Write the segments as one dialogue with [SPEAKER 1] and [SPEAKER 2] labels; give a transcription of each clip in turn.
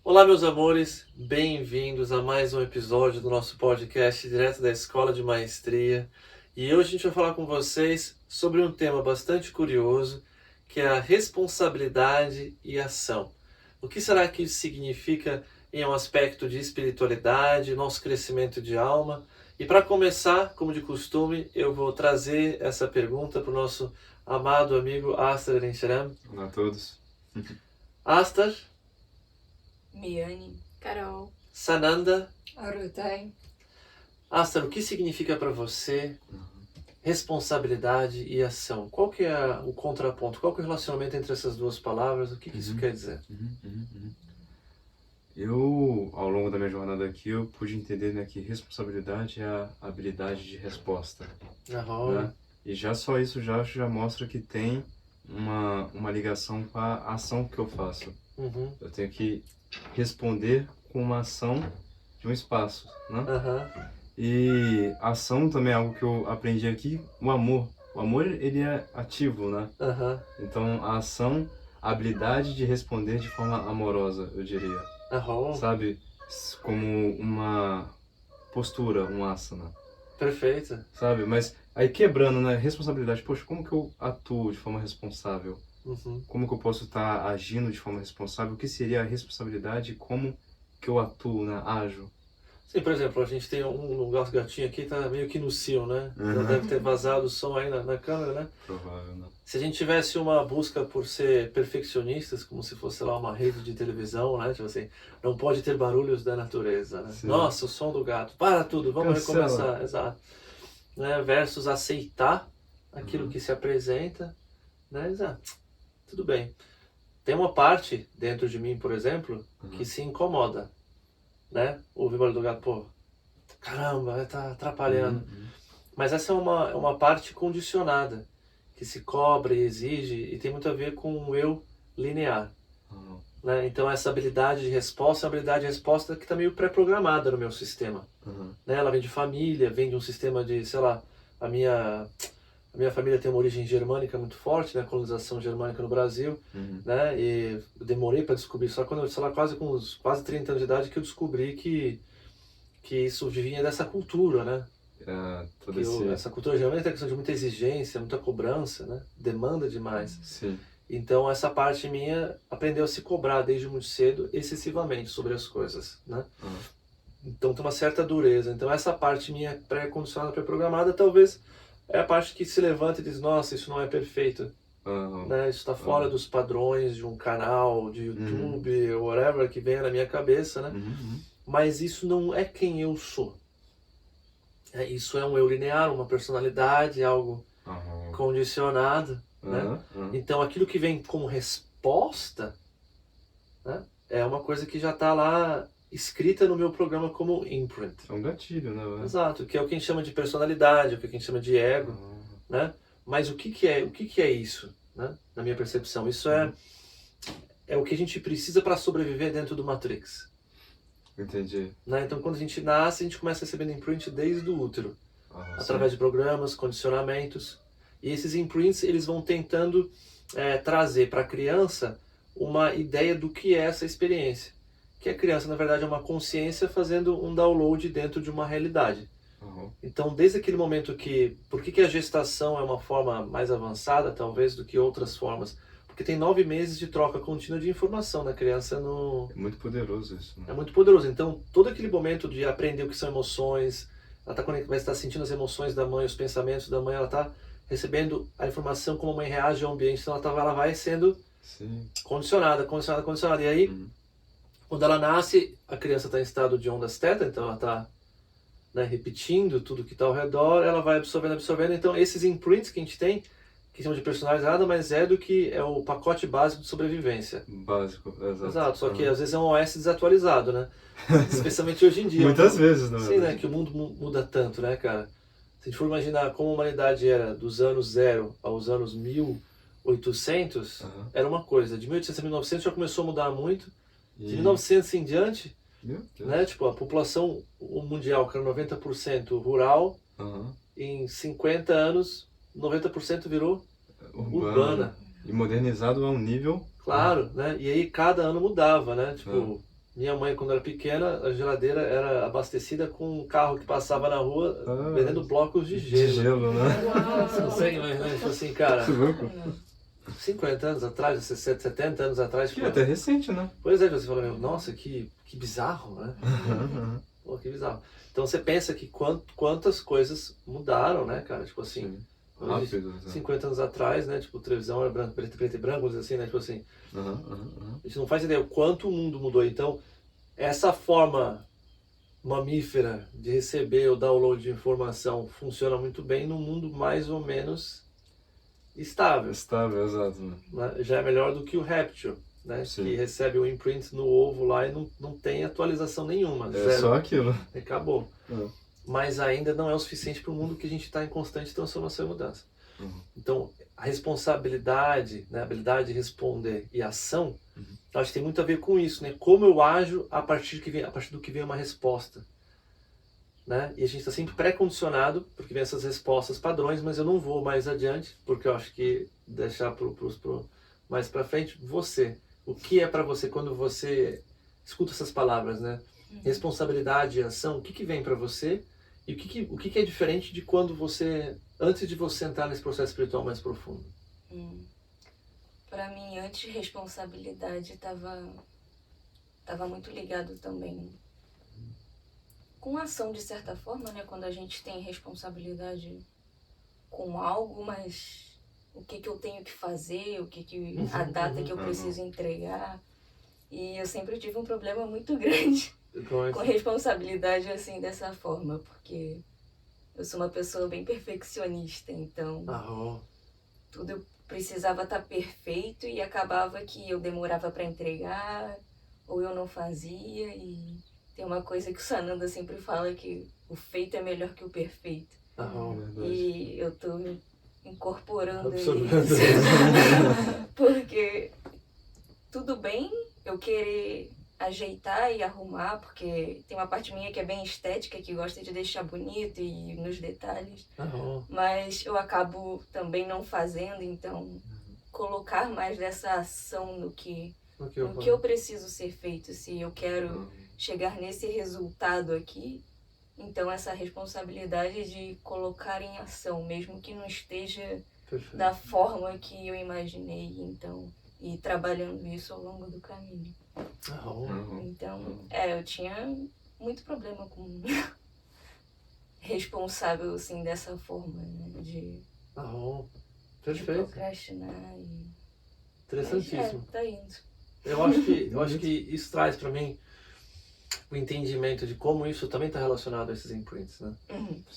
[SPEAKER 1] Olá, meus amores, bem-vindos a mais um episódio do nosso podcast direto da Escola de Maestria. E hoje a gente vai falar com vocês sobre um tema bastante curioso, que é a responsabilidade e ação. O que será que isso significa em um aspecto de espiritualidade, nosso crescimento de alma? E para começar, como de costume, eu vou trazer essa pergunta para o nosso amado amigo Astar Erencheram.
[SPEAKER 2] Olá a todos.
[SPEAKER 1] Astar,
[SPEAKER 3] Miane, Carol,
[SPEAKER 1] Sananda,
[SPEAKER 3] Arutai.
[SPEAKER 1] Astar, o que significa para você responsabilidade e ação? Qual que é o contraponto? Qual que é o relacionamento entre essas duas palavras? O que isso quer dizer?
[SPEAKER 2] Eu, ao longo da minha jornada aqui, eu pude entender, né, que responsabilidade é a habilidade de resposta. Né? E já só isso já mostra que tem uma ligação com a ação que eu faço. Eu tenho que responder com uma ação de um espaço, né? E ação também é algo que eu aprendi aqui, o amor. O amor, ele é ativo, né? Então, a ação, a habilidade de responder de forma amorosa, eu diria. Sabe? Como uma postura, um asana.
[SPEAKER 1] Perfeito.
[SPEAKER 2] Sabe? Mas aí quebrando, né? Responsabilidade. Poxa, como que eu atuo de forma responsável? Como que eu posso estar agindo de forma responsável? O que seria a responsabilidade? Como que eu atuo, né? Ajo?
[SPEAKER 1] Sim, por exemplo, a gente tem um nosso gatinho aqui, tá meio que no cio, né? Já deve ter vazado o som aí na câmera, né?
[SPEAKER 2] Provável, não.
[SPEAKER 1] Se a gente tivesse uma busca por ser perfeccionistas, como se fosse, sei lá, uma rede de televisão, né? Tipo assim, não pode ter barulhos da natureza, né?
[SPEAKER 2] Sim.
[SPEAKER 1] Nossa, o som do gato, para tudo, vamos
[SPEAKER 2] Cancela.
[SPEAKER 1] recomeçar, exato. Né? Versus aceitar aquilo que se apresenta, né? Exato. Tudo bem. Tem uma parte dentro de mim, por exemplo, que se incomoda, né? Ouvir o barulho do gato, pô, caramba, tá atrapalhando. Mas essa é uma parte condicionada, que se cobra e exige, e tem muito a ver com o eu linear. Né? Então essa habilidade de resposta é uma habilidade de resposta que está meio pré-programada no meu sistema. Né? Ela vem de família, vem de um sistema de, sei lá, a minha família tem uma origem germânica muito forte, né? Colonização germânica no Brasil, né? E eu demorei para descobrir, só quando eu, sei lá, quase 30 anos de idade que eu descobri que isso vinha dessa cultura, né? Essa cultura germânica tem a questão de muita exigência, muita cobrança, né? Demanda demais.
[SPEAKER 2] Sim.
[SPEAKER 1] Então essa parte minha aprendeu a se cobrar desde muito cedo, excessivamente, sobre as coisas, né? Então tem uma certa dureza. Então essa parte minha pré-condicionada, pré-programada, talvez é a parte que se levanta e diz, nossa, isso não é perfeito. Né? Isso está fora dos padrões de um canal, de YouTube, whatever, que venha na minha cabeça, né? Mas isso não é quem eu sou. Isso é um eu linear, uma personalidade, algo condicionado. Né? Então aquilo que vem como resposta, né, é uma coisa que já está lá escrita no meu programa como imprint.
[SPEAKER 2] É um gatilho, né?
[SPEAKER 1] Exato, que é o que a gente chama de personalidade, o que a gente chama de ego. Né? Mas o que é isso, né? Na minha percepção? Isso é o que a gente precisa para sobreviver dentro do Matrix.
[SPEAKER 2] Entendi.
[SPEAKER 1] Né? Então quando a gente nasce, a gente começa recebendo imprint desde o útero, através de programas, condicionamentos. E esses imprints, eles vão tentando trazer para a criança uma ideia do que é essa experiência. Que a criança, na verdade, é uma consciência fazendo um download dentro de uma realidade. Então, desde aquele momento por que a gestação é uma forma mais avançada, talvez, do que outras formas? Porque tem 9 meses de troca contínua de informação na criança no...
[SPEAKER 2] É muito poderoso isso, né?
[SPEAKER 1] É muito poderoso. Então, todo aquele momento de aprender o que são emoções, ela vai estar sentindo as emoções da mãe, os pensamentos da mãe, ela está recebendo a informação como a mãe reage ao ambiente, então ela vai sendo condicionada. E aí, quando ela nasce, a criança está em estado de ondas θ, então ela está, né, repetindo tudo que está ao redor, ela vai absorvendo. Então esses imprints que a gente tem, que chamam de personalizado, mas é do que é o pacote básico de sobrevivência.
[SPEAKER 2] Básico, exato.
[SPEAKER 1] Exato, só que às vezes é um OS desatualizado, né? Especialmente hoje em dia.
[SPEAKER 2] Muitas vezes, não é?
[SPEAKER 1] Sim, né? Que o mundo muda tanto, né, cara? Se a gente for imaginar como a humanidade era dos anos 0 aos anos 1800, era uma coisa. De 1800 a 1900 já começou a mudar muito. De 1900 em diante, né, tipo, a população mundial, que era 90% rural, em 50 anos, 90% virou urbana.
[SPEAKER 2] E modernizado a um nível...
[SPEAKER 1] Claro, né? E aí cada ano mudava, né? Tipo, Minha mãe, quando era pequena, a geladeira era abastecida com um carro que passava na rua vendendo blocos de gelo.
[SPEAKER 2] De gelo, né?
[SPEAKER 1] Você consegue imaginar isso assim, cara?
[SPEAKER 2] Você louco?
[SPEAKER 1] 50 anos atrás, 70 anos atrás.
[SPEAKER 2] Que é até recente, né?
[SPEAKER 1] Pois é, você fala, nossa, que bizarro, né? Pô, que bizarro. Então você pensa que quantas coisas mudaram, né, cara? Tipo assim,
[SPEAKER 2] rápido,
[SPEAKER 1] 50 anos atrás, né? Tipo, televisão era branco, preto e branco, assim, né? Tipo assim, a gente não faz ideia o quanto o mundo mudou. Então, essa forma mamífera de receber o download de informação funciona muito bem num mundo mais ou menos estável.
[SPEAKER 2] Estável, exato.
[SPEAKER 1] Né? Já é melhor do que o réptil, né? Que recebe o imprint no ovo lá e não tem atualização nenhuma.
[SPEAKER 2] É
[SPEAKER 1] zero.
[SPEAKER 2] só aquilo.
[SPEAKER 1] Acabou. Mas ainda não é o suficiente para o mundo que a gente está em constante transformação e mudança. Então, a responsabilidade, né, a habilidade de responder e ação, acho que tem muito a ver com isso, né? Como eu ajo a partir do que vem uma resposta. Né? E a gente está sempre pré-condicionado, porque vem essas respostas padrões, mas eu não vou mais adiante, porque eu acho que deixar mais para frente, você. O que é para você quando você escuta essas palavras, né? Responsabilidade e ação, o que vem para você e o que é diferente de quando você, antes de você entrar nesse processo espiritual mais profundo?
[SPEAKER 3] Para mim, antes, responsabilidade estava muito ligado também com ação, de certa forma, né? Quando a gente tem responsabilidade com algo, mas o que eu tenho que fazer, a data que eu preciso entregar. E eu sempre tive um problema muito grande com responsabilidade, assim, dessa forma, porque eu sou uma pessoa bem perfeccionista, então tudo eu precisava estar perfeito e acabava que eu demorava para entregar ou eu não fazia. E tem uma coisa que o Sananda sempre fala, que o feito é melhor que o perfeito. E eu tô incorporando isso. Porque tudo bem eu querer ajeitar e arrumar, porque tem uma parte minha que é bem estética, que gosta de deixar bonito e nos detalhes. Mas eu acabo também não fazendo, então colocar mais dessa ação no que eu preciso ser feito. Se eu quero chegar nesse resultado aqui, então essa responsabilidade de colocar em ação, mesmo que não esteja da forma que eu imaginei, então, e trabalhando isso ao longo do caminho. Então, eu tinha muito problema com responsável, assim, dessa forma, né, de procrastinar e...
[SPEAKER 1] Interessantíssimo.
[SPEAKER 3] Mas, tá indo.
[SPEAKER 1] Eu acho que isso traz para mim o entendimento de como isso também está relacionado a esses imprints, né?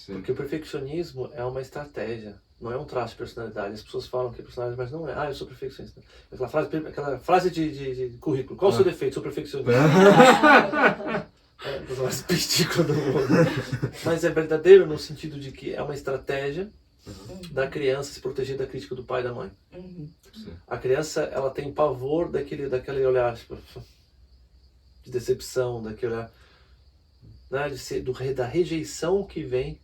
[SPEAKER 1] Porque o perfeccionismo é uma estratégia, não é um traço de personalidade. As pessoas falam que é personalidade, mas não é. Eu sou perfeccionista. Aquela frase de currículo. Qual o seu defeito? Sou perfeccionista. É a coisa mais ridícula do mundo. Mas é verdadeiro no sentido de que é uma estratégia da criança se proteger da crítica do pai e da mãe. A criança, ela tem pavor daquele olhar, tipo, de decepção, daquele olhar, né, da rejeição que vem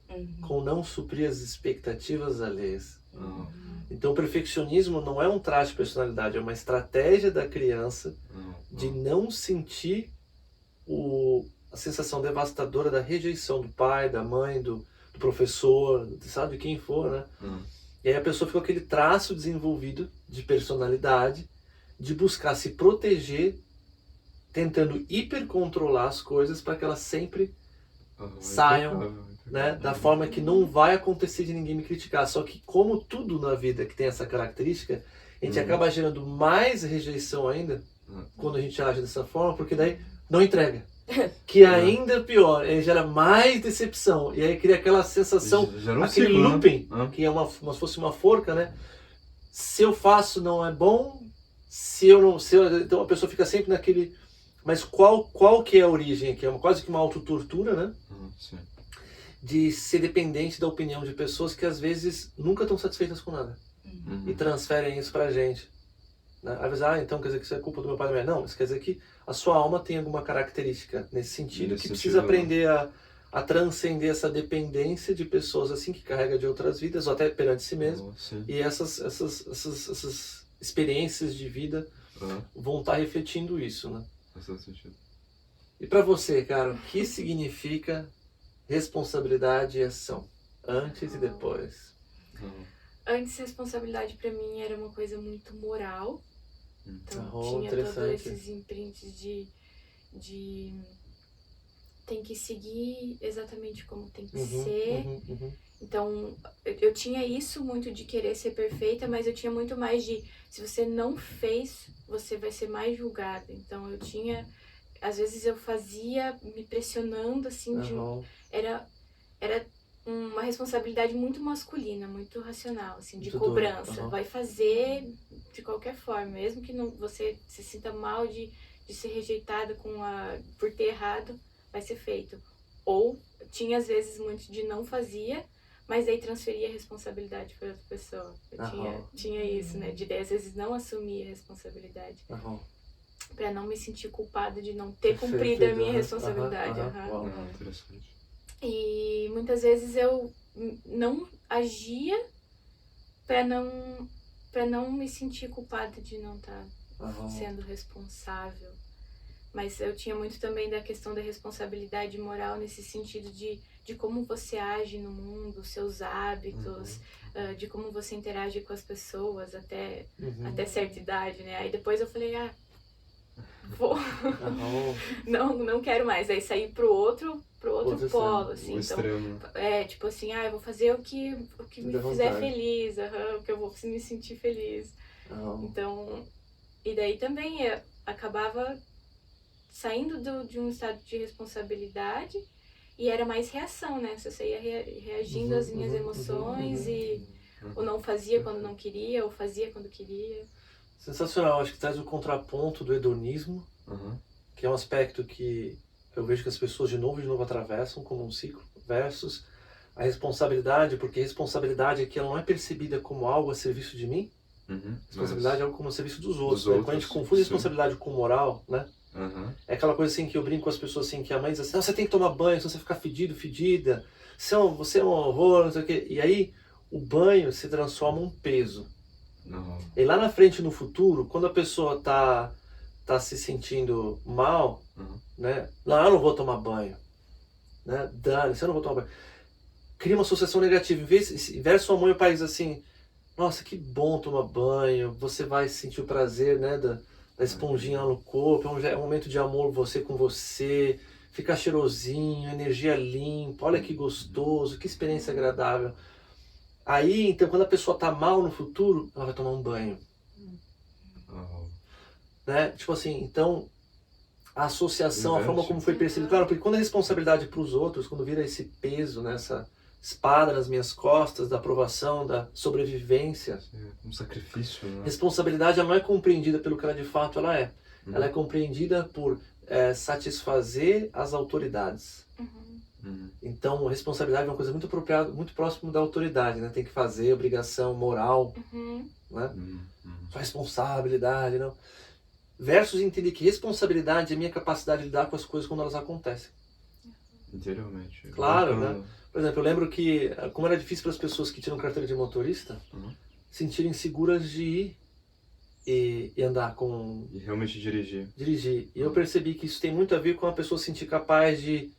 [SPEAKER 1] com não suprir as expectativas alheias. Então o perfeccionismo não é um traço de personalidade, é uma estratégia da criança de não sentir a sensação devastadora da rejeição do pai, da mãe, do professor, sabe, de quem for, né? E aí a pessoa fica com aquele traço desenvolvido de personalidade, de buscar se proteger, tentando hipercontrolar as coisas para que elas sempre saiam, né, da forma que não vai acontecer de ninguém me criticar. Só que como tudo na vida que tem essa característica, a gente acaba gerando mais rejeição ainda quando a gente age dessa forma, porque daí não entrega. Que ainda é pior, ele gera mais decepção. E aí cria aquela sensação, aquele ciclo, looping, né? Que é como se fosse uma forca, né? Se eu faço não é bom, então a pessoa fica sempre naquele... Mas qual que é a origem aqui? É quase que uma autotortura, né? De ser dependente da opinião de pessoas que às vezes nunca estão satisfeitas com nada. E transferem isso pra gente. Né? Às vezes, então quer dizer que isso é culpa do meu pai e da minha mãe. Não, isso quer dizer que a sua alma tem alguma característica nesse sentido, que precisa aprender a transcender essa dependência de pessoas assim, que carrega de outras vidas, ou até perante si mesmo. E essas experiências de vida vão estar refletindo isso, né?
[SPEAKER 2] Faz todo sentido.
[SPEAKER 1] E para você, cara, o que significa responsabilidade e ação? Antes e depois.
[SPEAKER 4] Antes, responsabilidade para mim era uma coisa muito moral. Então, tinha todos esses imprints de tem que seguir exatamente como tem que ser. Então, eu tinha isso muito de querer ser perfeita, mas eu tinha muito mais de, se você não fez, você vai ser mais julgada. Então, eu tinha, às vezes eu fazia me pressionando, assim, era uma responsabilidade muito masculina, muito racional, assim, de cobrança. Vai fazer de qualquer forma, mesmo que não, você se sinta mal de ser rejeitada por ter errado, vai ser feito. Ou tinha às vezes muito de não fazia, mas aí transferia a responsabilidade para outra pessoa. Eu tinha isso, né? De às vezes não assumir a responsabilidade. Para não me sentir culpada de não ter cumprido a minha responsabilidade.
[SPEAKER 2] Interessante.
[SPEAKER 4] E muitas vezes eu não agia para não me sentir culpada de não estar sendo responsável. Mas eu tinha muito também da questão da responsabilidade moral nesse sentido de como você age no mundo, seus hábitos, de como você interage com as pessoas até certa idade, né? Aí depois eu falei, vou, não quero mais. Aí saí pro outro polo, assim.
[SPEAKER 2] O extremo.
[SPEAKER 4] Então, tipo assim, eu vou fazer o que me fizer feliz, o que eu vou me sentir feliz. Então, e daí também eu acabava saindo de um estado de responsabilidade e era mais reação, né? Você ia reagindo às minhas emoções e ou não fazia quando não queria, ou fazia quando queria.
[SPEAKER 1] Sensacional, acho que traz o contraponto do hedonismo, que é um aspecto que eu vejo que as pessoas de novo atravessam como um ciclo, versus a responsabilidade, porque responsabilidade aqui ela não é percebida como algo a serviço de mim, responsabilidade é algo como a serviço dos outros. Né? Quando a gente confunde responsabilidade com moral, né? É aquela coisa assim que eu brinco com as pessoas assim, que a mãe diz assim, não, você tem que tomar banho, senão você ficar fedido, fedida, você é um horror, não sei o quê. E aí o banho se transforma em um peso. E lá na frente, no futuro, quando a pessoa tá se sentindo mal, né? Não, eu não vou tomar banho. Né? Dane-se, eu não vou tomar banho. Cria uma associação negativa. Em vez sua mãe e o pai diz assim, nossa, que bom tomar banho, você vai sentir o prazer, né, da esponjinha lá no corpo, é um momento de amor você com você, fica cheirosinho, energia limpa, olha que gostoso, que experiência agradável. Aí, então, quando a pessoa tá mal no futuro, ela vai tomar um banho. Né? Tipo assim, então, a associação, a forma como foi percebido, claro, porque quando a responsabilidade para os outros, quando vira esse peso, né, essa espada nas minhas costas, da aprovação, da sobrevivência.
[SPEAKER 2] Um sacrifício, né?
[SPEAKER 1] Responsabilidade ela não é compreendida pelo que ela de fato ela é. Ela é compreendida por satisfazer as autoridades. Então, responsabilidade é uma coisa muito apropriada, muito próximo da autoridade, né? Tem que fazer, obrigação, moral, né? Sua responsabilidade, não. Versus entender que responsabilidade é a minha capacidade de lidar com as coisas quando elas acontecem.
[SPEAKER 2] Interiormente.
[SPEAKER 1] Claro, né? Por exemplo, eu lembro que, como era difícil para as pessoas que tiram carteira de motorista, sentirem seguras de ir e andar com...
[SPEAKER 2] E realmente dirigir.
[SPEAKER 1] Dirigir. E eu percebi que isso tem muito a ver com a pessoa se sentir capaz de...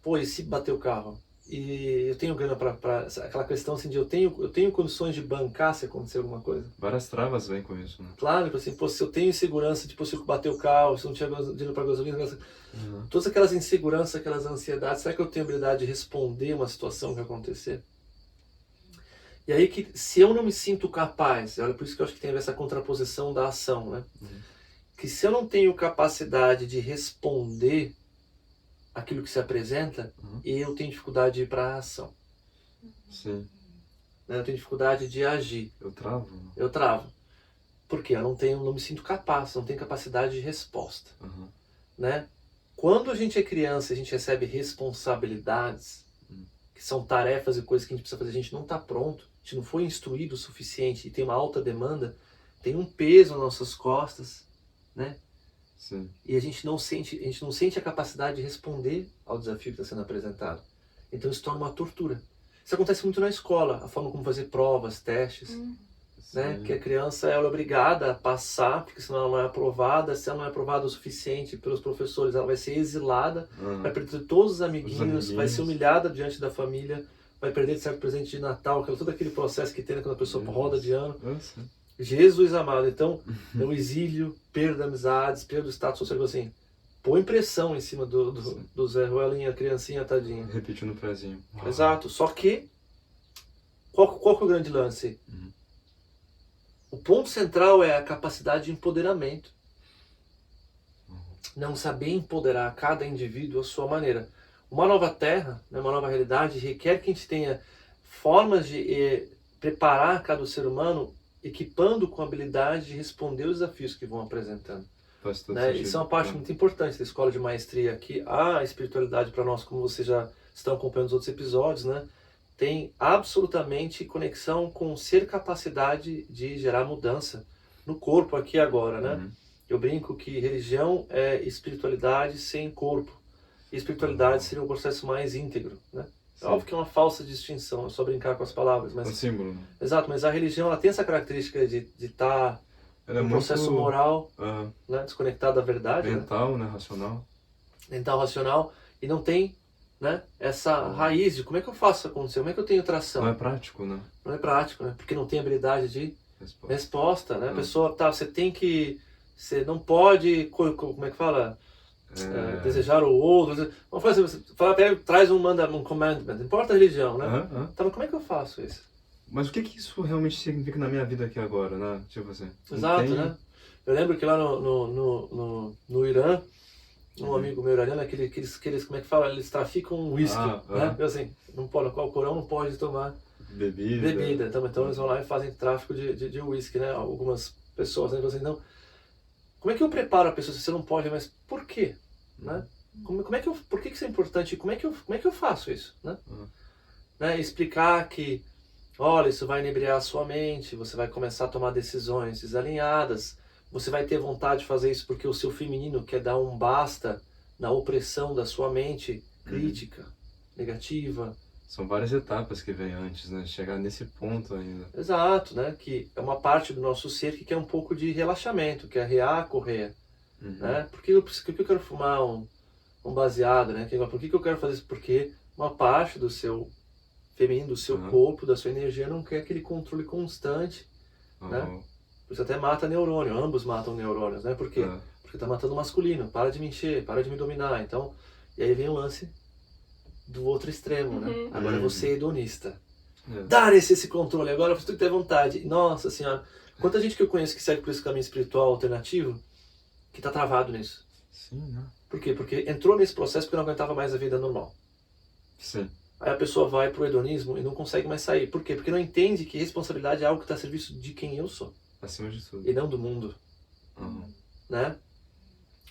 [SPEAKER 1] Pô, e se bater o carro? E eu tenho grana para aquela questão assim de eu tenho condições de bancar se acontecer alguma coisa.
[SPEAKER 2] Várias travas vêm com isso, né?
[SPEAKER 1] Claro, tipo assim, pô, se eu tenho insegurança, tipo, se eu bater o carro, se eu não tiver dinheiro para gasolina, todas aquelas inseguranças, aquelas ansiedades, será que eu tenho habilidade de responder uma situação que acontecer? E aí que, se eu não me sinto capaz, olha, por isso que eu acho que tem essa contraposição da ação, né? Que se eu não tenho capacidade de responder aquilo que se apresenta, eu tenho dificuldade de ir para a ação.
[SPEAKER 2] Sim.
[SPEAKER 1] Eu tenho dificuldade de agir.
[SPEAKER 2] Eu travo.
[SPEAKER 1] Eu travo. Porque eu não me sinto capaz, não tenho capacidade de resposta. Né? Quando a gente é criança, a gente recebe responsabilidades, que são tarefas e coisas que a gente precisa fazer, a gente não está pronto, a gente não foi instruído o suficiente e tem uma alta demanda, tem um peso nas nossas costas, né?
[SPEAKER 2] Sim.
[SPEAKER 1] E a gente não sente a capacidade de responder ao desafio que está sendo apresentado. Então isso torna uma tortura. Isso acontece muito na escola, a forma como fazer provas, testes. né? Que a criança ela é obrigada a passar, porque senão ela não é aprovada. Se ela não é aprovada o suficiente pelos professores, ela vai ser exilada, vai perder todos os amiguinhos, vai ser humilhada diante da família, vai perder certo presente de Natal, todo aquele processo que tem quando a pessoa roda de ano. Jesus amado, então, é o exílio, perda de amizades, perda do status social, assim, põe pressão em cima do Zé Ruelinho, a criancinha tadinha.
[SPEAKER 2] Repetindo o prazinho.
[SPEAKER 1] Exato, só que, qual que é o grande lance? O ponto central é a capacidade de empoderamento. Não saber empoderar cada indivíduo à sua maneira. Uma nova terra, né, uma nova realidade, requer que a gente tenha formas de preparar cada ser humano, equipando com a habilidade de responder os desafios que vão apresentando. Né? Isso é uma parte muito importante da escola de maestria aqui. A espiritualidade para nós, como vocês já estão acompanhando os outros episódios, né, tem absolutamente conexão com ser capacidade de gerar mudança no corpo aqui e agora. Né? Eu brinco que religião é espiritualidade sem corpo. E espiritualidade seria um processo mais íntegro. Né? É óbvio que é uma falsa distinção, é só brincar com as palavras. Mas,
[SPEAKER 2] um símbolo. Né?
[SPEAKER 1] Exato, mas a religião ela tem essa característica de estar um processo moral, né, desconectado da verdade.
[SPEAKER 2] Mental, né? Racional.
[SPEAKER 1] Mental, racional, e não tem, né, essa raiz de como é que eu faço isso acontecer, como é que eu tenho tração.
[SPEAKER 2] Não é prático, né?
[SPEAKER 1] Não é prático, né? Porque não tem habilidade de resposta, né? A pessoa, você tem que, você não pode, como é que fala? Desejar o outro. Vamos fazer, você traz um commandment, não importa a religião, né? Então, como é que eu faço isso?
[SPEAKER 2] Mas o que isso realmente significa na minha vida aqui agora, né? Tipo assim.
[SPEAKER 1] Exato, né? Eu lembro que lá no Irã, um amigo meu iraniano, aqueles, como é que fala? Eles traficam whisky, né? Assim, não pode, o Corão não pode tomar bebida. Então eles vão lá e fazem tráfico de whisky, né? Algumas pessoas, né? Assim, não. Como é que eu preparo a pessoa se você não pode, mas por quê? Né? Por que isso é importante? Como é que eu faço isso? Né? Explicar que, olha, isso vai inebriar a sua mente, você vai começar a tomar decisões desalinhadas, você vai ter vontade de fazer isso porque o seu feminino quer dar um basta na opressão da sua mente crítica, negativa.
[SPEAKER 2] São várias etapas que vêm antes, né? Chegar nesse ponto ainda.
[SPEAKER 1] Exato, né? Que é uma parte do nosso ser que quer um pouco de relaxamento, quer arrear, correr. Né? Por que eu quero fumar um baseado, né? Por que eu quero fazer isso? Porque uma parte do seu feminino, do seu corpo, da sua energia não quer aquele controle constante, né? Por isso até mata neurônio, ambos matam neurônios, né? Por quê? Porque tá matando o masculino, para de me encher, para de me dominar. Então, e aí vem o lance do outro extremo, né? Agora você é hedonista. Dar esse controle, agora você tem que ter vontade. Nossa Senhora, quanta gente que eu conheço que segue por esse caminho espiritual alternativo, que está travado nisso.
[SPEAKER 2] Sim, né?
[SPEAKER 1] Por quê? Porque entrou nesse processo porque não aguentava mais a vida normal.
[SPEAKER 2] Sim.
[SPEAKER 1] Aí a pessoa vai pro hedonismo e não consegue mais sair. Por quê? Porque não entende que responsabilidade é algo que está a serviço de quem eu sou.
[SPEAKER 2] Acima de tudo.
[SPEAKER 1] E não do mundo. Né?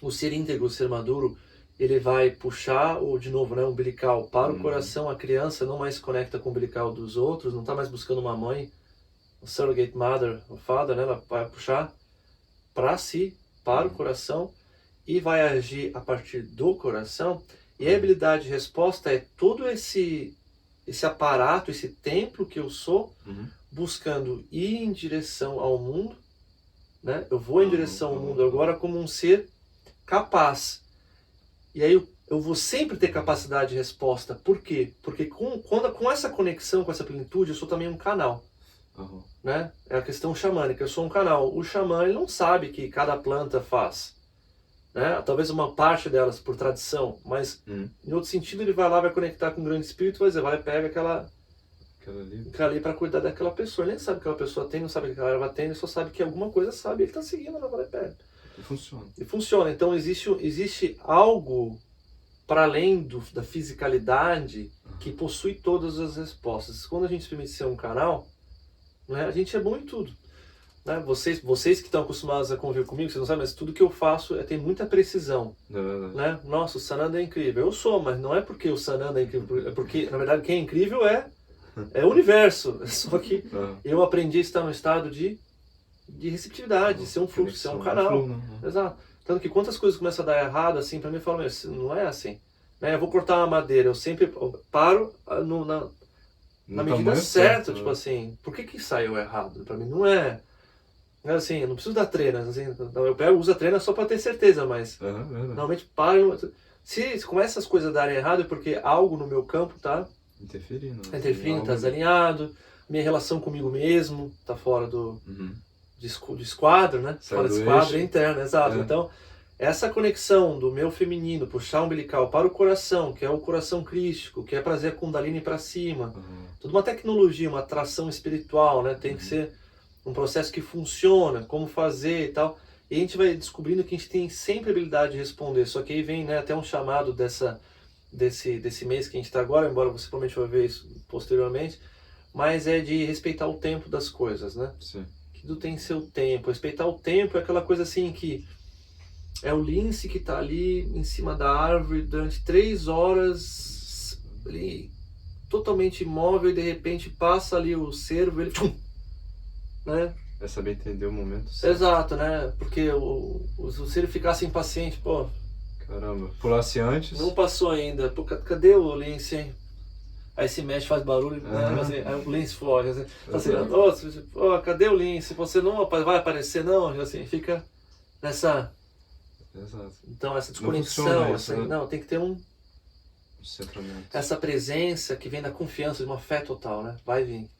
[SPEAKER 1] O ser íntegro, o ser maduro, ele vai puxar, de novo, né, o umbilical para o coração. A criança não mais se conecta com o umbilical dos outros, não está mais buscando uma mãe, o surrogate mother, o father, né? Ela vai puxar para si, para o coração, e vai agir a partir do coração. E a habilidade de resposta é todo esse aparato, esse templo que eu sou, buscando ir em direção ao mundo, né? Eu vou em direção ao mundo agora como um ser capaz. E aí eu vou sempre ter capacidade de resposta. Por quê? Porque com essa conexão, com essa plenitude, eu sou também um canal. Né? É a questão xamânica, eu sou um canal. O xamã ele não sabe que cada planta faz, né? Talvez uma parte delas por tradição, mas em outro sentido ele vai lá, vai conectar com o grande espírito, vai dizer, vai e pega aquela ali para cuidar daquela pessoa. Ele nem sabe que aquela pessoa tem, não sabe que aquela erva tem, ele só sabe que alguma coisa sabe, ele está seguindo, ela vai e pega. E funciona. Então existe algo para além da fisicalidade que possui todas as respostas. Quando a gente se permite ser um canal, né, a gente é bom em tudo. Né? Vocês que estão acostumados a conviver comigo, vocês não sabem, mas tudo que eu faço tem muita precisão. Né? Nossa, o Sananda é incrível. Eu sou, mas não é porque o Sananda é incrível, é porque, na verdade, quem é incrível é o universo. Só que eu aprendi a estar no estado de receptividade, de ser um fluxo, de ser um canal. Exato. Tanto que quantas coisas começam a dar errado, assim, pra mim, eu falo, não é assim. Né? Eu vou cortar uma madeira, eu sempre paro na medida certa, tipo assim, por que saiu errado? Pra mim não é assim, eu não preciso da treina, assim, eu uso a treina só pra ter certeza, mas normalmente paro, se começa as coisas a darem errado é porque algo no meu campo tá
[SPEAKER 2] interferindo,
[SPEAKER 1] tá desalinhado, minha relação comigo mesmo tá fora de esquadro, né? Fora de esquadro interno, exato. Então, essa conexão do meu feminino, puxar o umbilical para o coração, que é o coração crístico, que é trazer a Kundalini para cima, toda uma tecnologia, uma atração espiritual, né? Tem que ser um processo que funciona, como fazer e tal. E a gente vai descobrindo que a gente tem sempre habilidade de responder, só que aí vem, né, até um chamado desse mês que a gente está agora, embora você provavelmente vai ver isso posteriormente, mas é de respeitar o tempo das coisas, né?
[SPEAKER 2] Sim.
[SPEAKER 1] Que tudo tem seu tempo. Respeitar o tempo é aquela coisa assim que é o lince que está ali em cima da árvore durante 3 horas, ali, totalmente imóvel, e de repente passa ali o cervo, ele... né?
[SPEAKER 2] É saber entender o momento certo.
[SPEAKER 1] Exato, né? Porque se ele ficasse impaciente, pô...
[SPEAKER 2] Caramba, pulasse antes...
[SPEAKER 1] Não passou ainda. Pô, cadê o lince, hein? Aí se mexe, faz barulho, né? Assim, aí o lince foge. Assim, cadê o lince? Você não vai aparecer, não? Assim, fica nessa...
[SPEAKER 2] Exato.
[SPEAKER 1] Então, essa desconexão,
[SPEAKER 2] isso,
[SPEAKER 1] assim, não, tem que ter
[SPEAKER 2] centramento.
[SPEAKER 1] essa presença que vem da confiança, de uma fé total, né? Vai vir.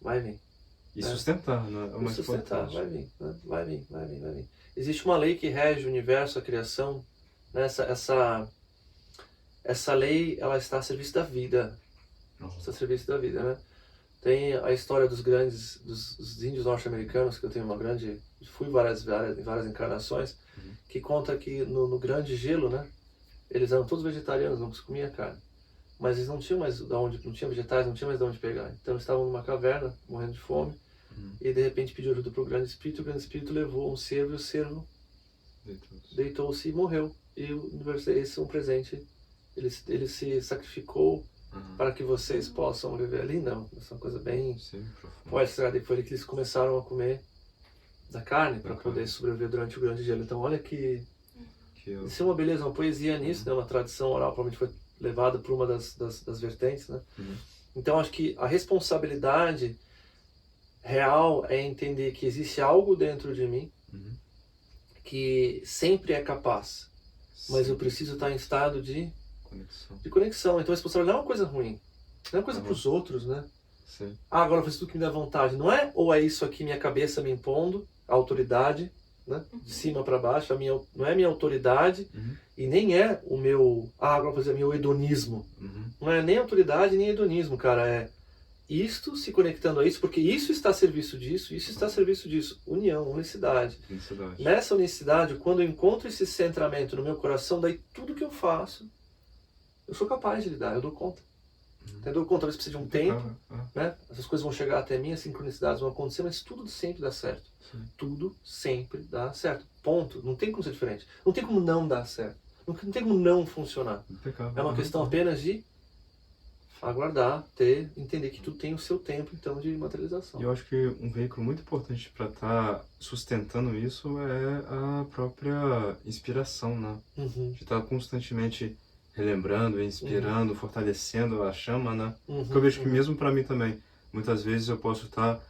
[SPEAKER 1] Vai vir.
[SPEAKER 2] E sustentar, né? É o mais importante.
[SPEAKER 1] Vai vir, né? Vai vir. Existe uma lei que rege o universo, a criação, né? Essa lei, ela está a serviço da vida. Está a serviço da vida, né? Tem a história dos índios norte-americanos, que eu tenho fui em várias encarnações, que conta que no grande gelo, né? Eles eram todos vegetarianos, não comiam carne. Mas eles não tinham mais não tinham vegetais, não tinham mais de onde pegar. Então eles estavam numa caverna, morrendo de fome, e de repente pediu ajuda para o grande espírito levou um cervo, e o cervo deitou-se e morreu. E o universo, esse é um presente, ele se sacrificou para que vocês possam viver ali. Não, essa é uma coisa bem poética. Foi ali que eles começaram a comer da carne para poder sobreviver durante o grande gelo. Então olha que isso é uma beleza, uma poesia nisso, né? Uma tradição oral, provavelmente foi levada por uma das vertentes, né? Então acho que a responsabilidade real é entender que existe algo dentro de mim que sempre é capaz, mas eu preciso estar em estado de conexão. Então a responsabilidade não é uma coisa ruim, não é uma coisa para os outros, né?
[SPEAKER 2] Sim.
[SPEAKER 1] Agora eu faço tudo que me dá vontade. Não é ou é isso aqui minha cabeça me impondo, a autoridade, né? De cima para baixo, não é a minha autoridade e nem é o meu, agora vou dizer, meu hedonismo. Não é nem autoridade nem hedonismo, cara. É isto se conectando a isso, porque isso está a serviço disso, isso está a serviço disso. União, unicidade. Nessa unicidade, quando eu encontro esse centramento no meu coração, daí tudo que eu faço, eu sou capaz de lidar, eu dou conta. Eu dou conta, talvez precise de um tempo, né? Essas coisas vão chegar até mim, as sincronicidades vão acontecer, mas tudo sempre dá certo. Tudo sempre dá certo. Ponto. Não tem como ser diferente. Não tem como não dar certo. Não tem como não funcionar. É uma questão apenas de aguardar, entender que tudo tem o seu tempo, então, de materialização.
[SPEAKER 2] E eu acho que um veículo muito importante para estar sustentando isso é a própria inspiração, né? De estar constantemente relembrando, inspirando, fortalecendo a chama, né? Porque eu vejo que mesmo para mim também, muitas vezes eu posso estar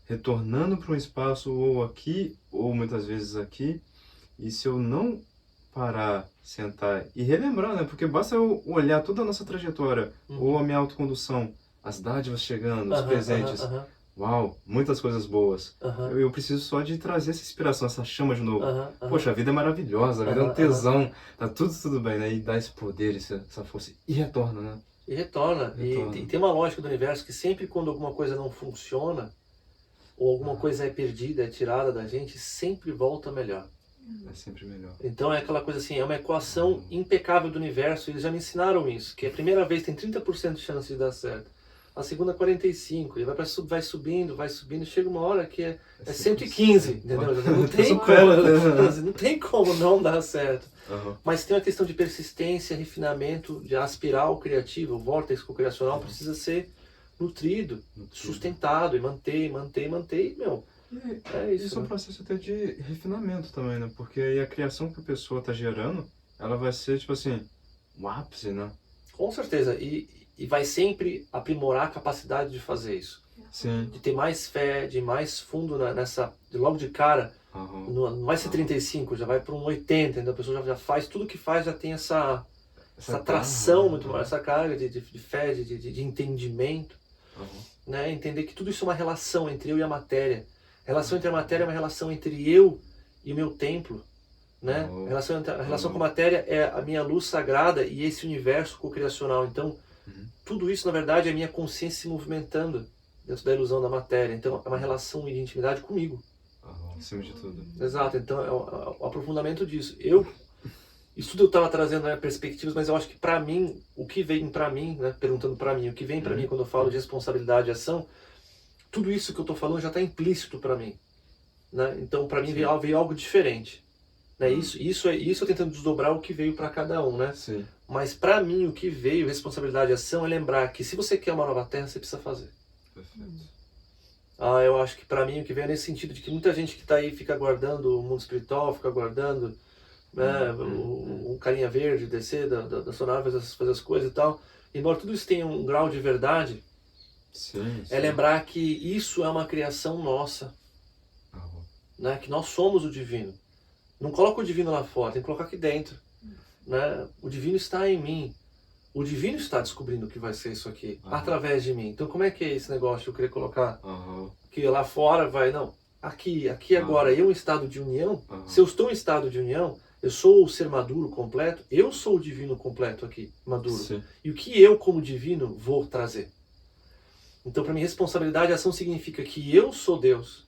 [SPEAKER 2] retornando para um espaço ou aqui, ou muitas vezes aqui, e se eu não parar, sentar e relembrar, né? Porque basta eu olhar toda a nossa trajetória, ou a minha autocondução, as dádivas chegando, os presentes. Uau, muitas coisas boas. Eu preciso só de trazer essa inspiração, essa chama de novo. Poxa, a vida é maravilhosa, a vida é um tesão, tá tudo bem, né? E dá esse poder, essa força, e retorna, né?
[SPEAKER 1] E retorna. E tem uma lógica do universo que sempre quando alguma coisa não funciona, ou alguma coisa é perdida, é tirada da gente, sempre volta melhor.
[SPEAKER 2] É sempre melhor.
[SPEAKER 1] Então é aquela coisa assim, é uma equação impecável do universo, eles já me ensinaram isso, que a primeira vez tem 30% de chance de dar certo, a segunda 45%, e vai subindo, chega uma hora que é 115%, entendeu? Não tem como não dar certo. Mas tem uma questão de persistência, refinamento, de aspirar ao criativo, o vórtice co-criacional precisa ser nutrido, sustentado, e manter, e, meu...
[SPEAKER 2] Isso é um processo até de refinamento também, né? Porque aí a criação que a pessoa está gerando, ela vai ser, tipo assim, o ápice, né?
[SPEAKER 1] Com certeza. E e vai sempre aprimorar a capacidade de fazer isso.
[SPEAKER 2] Sim.
[SPEAKER 1] De ter mais fé, de ir mais fundo de logo de cara, não vai ser 35, já vai para um 80, então a pessoa já faz tudo que faz, já tem essa atração muito maior, essa carga de fé, de entendimento, né? Entender que tudo isso é uma relação entre eu e a matéria. A relação entre a matéria é uma relação entre eu e o meu templo, né? A relação com a matéria é a minha luz sagrada e esse universo co-criacional. Então, tudo isso, na verdade, é a minha consciência se movimentando dentro da ilusão da matéria. Então, é uma relação de intimidade comigo.
[SPEAKER 2] Acima de tudo.
[SPEAKER 1] Exato. Então, é o aprofundamento disso. Isso tudo eu estava trazendo, né, perspectivas, mas eu acho que para mim, o que vem para mim, né, perguntando para mim, o que vem para mim quando eu falo de responsabilidade e ação, tudo isso que eu estou falando já está implícito para mim, né? Então, para mim veio algo diferente, né? Isso eu tentando desdobrar o que veio para cada um, né?
[SPEAKER 2] Sim.
[SPEAKER 1] Mas para mim o que veio, responsabilidade e ação, é lembrar que se você quer uma nova terra, você precisa fazer.
[SPEAKER 2] Perfeito.
[SPEAKER 1] Eu acho que para mim o que veio é nesse sentido de que muita gente que está aí fica aguardando o mundo espiritual, fica aguardando, né, um carinha verde descer da sua nave, fazer as coisas e tal. Embora tudo isso tenha um grau de verdade, é lembrar que isso é uma criação nossa, né, que nós somos o divino. Não coloca o divino lá fora, tem que colocar aqui dentro, né? O divino está em mim. O divino está descobrindo o que vai ser isso aqui, através de mim. Então como é que é esse negócio de eu querer colocar que lá fora vai... Não, aqui agora, eu em estado de união, se eu estou em estado de união, eu sou o ser maduro completo, eu sou o divino completo aqui, maduro.
[SPEAKER 2] Sim.
[SPEAKER 1] E o que eu, como divino, vou trazer? Então, para mim, responsabilidade e ação significa que eu sou Deus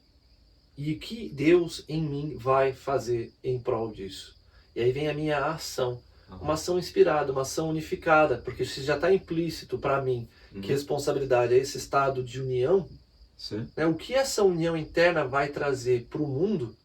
[SPEAKER 1] e o que Deus em mim vai fazer em prol disso. E aí vem a minha ação. Uma ação inspirada, uma ação unificada, porque se já está implícito para mim que responsabilidade é esse estado de união, né, o que essa união interna vai trazer para o mundo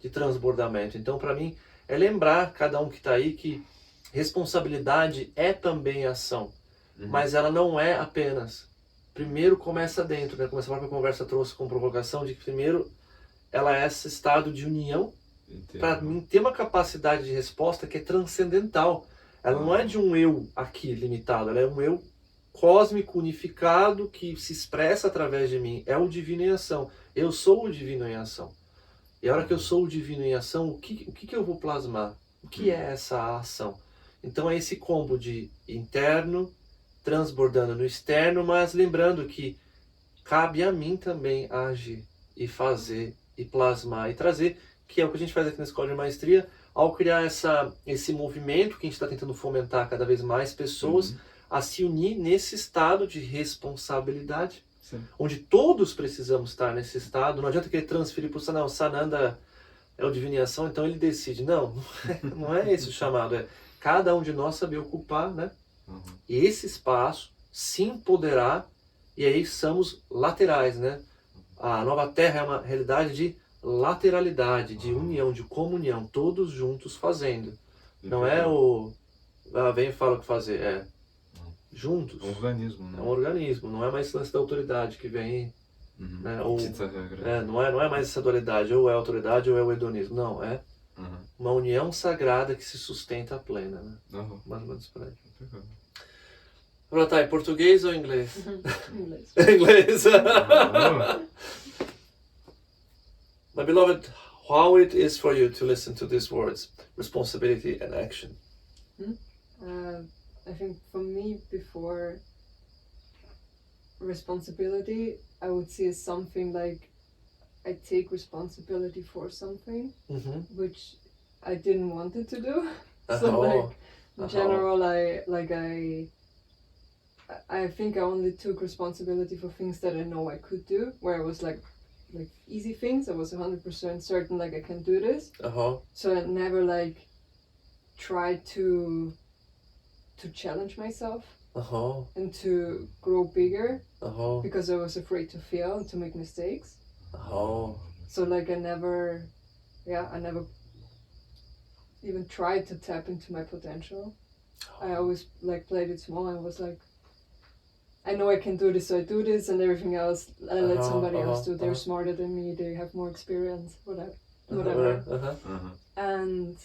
[SPEAKER 1] de transbordamento. Então, para mim, é lembrar cada um que está aí que responsabilidade é também ação, mas ela não é apenas. Primeiro começa dentro, né, como essa própria conversa trouxe com provocação, de que primeiro ela é esse estado de união, para mim ter uma capacidade de resposta que é transcendental. Ela não é de um eu aqui limitado, ela é um eu cósmico unificado que se expressa através de mim. É o divino em ação. Eu sou o divino em ação. E a hora que eu sou o divino em ação, o que eu vou plasmar? O que é essa ação? Então é esse combo de interno, transbordando no externo, mas lembrando que cabe a mim também agir e fazer e plasmar e trazer, que é o que a gente faz aqui na Escola de Maestria, ao criar esse movimento que a gente está tentando fomentar cada vez mais pessoas a se unir nesse estado de responsabilidade, onde todos precisamos estar nesse estado. Não adianta querer transferir para o Sananda. O Sananda é o divino em ação, então ele decide. Não é esse o chamado, é cada um de nós saber ocupar, né? E esse espaço, se empoderar, e aí somos laterais, né? A nova terra é uma realidade de lateralidade, de união, de comunhão, todos juntos fazendo. Não é vem e fala o que fazer, é juntos.
[SPEAKER 2] É um organismo, né?
[SPEAKER 1] É um organismo, não é mais esse lance da autoridade que vem, né? Ou, não é mais essa dualidade, ou é autoridade ou é o hedonismo. Não, é uma união sagrada que se sustenta plena, né? Mais ou menos por aí. Tá, em português ou inglês?
[SPEAKER 3] Inglês.
[SPEAKER 1] Inglês. My beloved, how it is for you to listen to these words, responsibility and action?
[SPEAKER 5] I think for me, before responsibility, I would see as something like I take responsibility for something, which I didn't want it to do. So like in general, I think I only took responsibility for things that I know I could do, where I was like easy things. I was 100% certain like I can do this. So I never like tried to challenge myself and to grow bigger because I was afraid to fail and to make mistakes. So like I never even tried to tap into my potential. I always like played it small and was like, I know I can do this, so I do this, and everything else I let somebody else do. They're smarter than me, they have more experience, whatever. And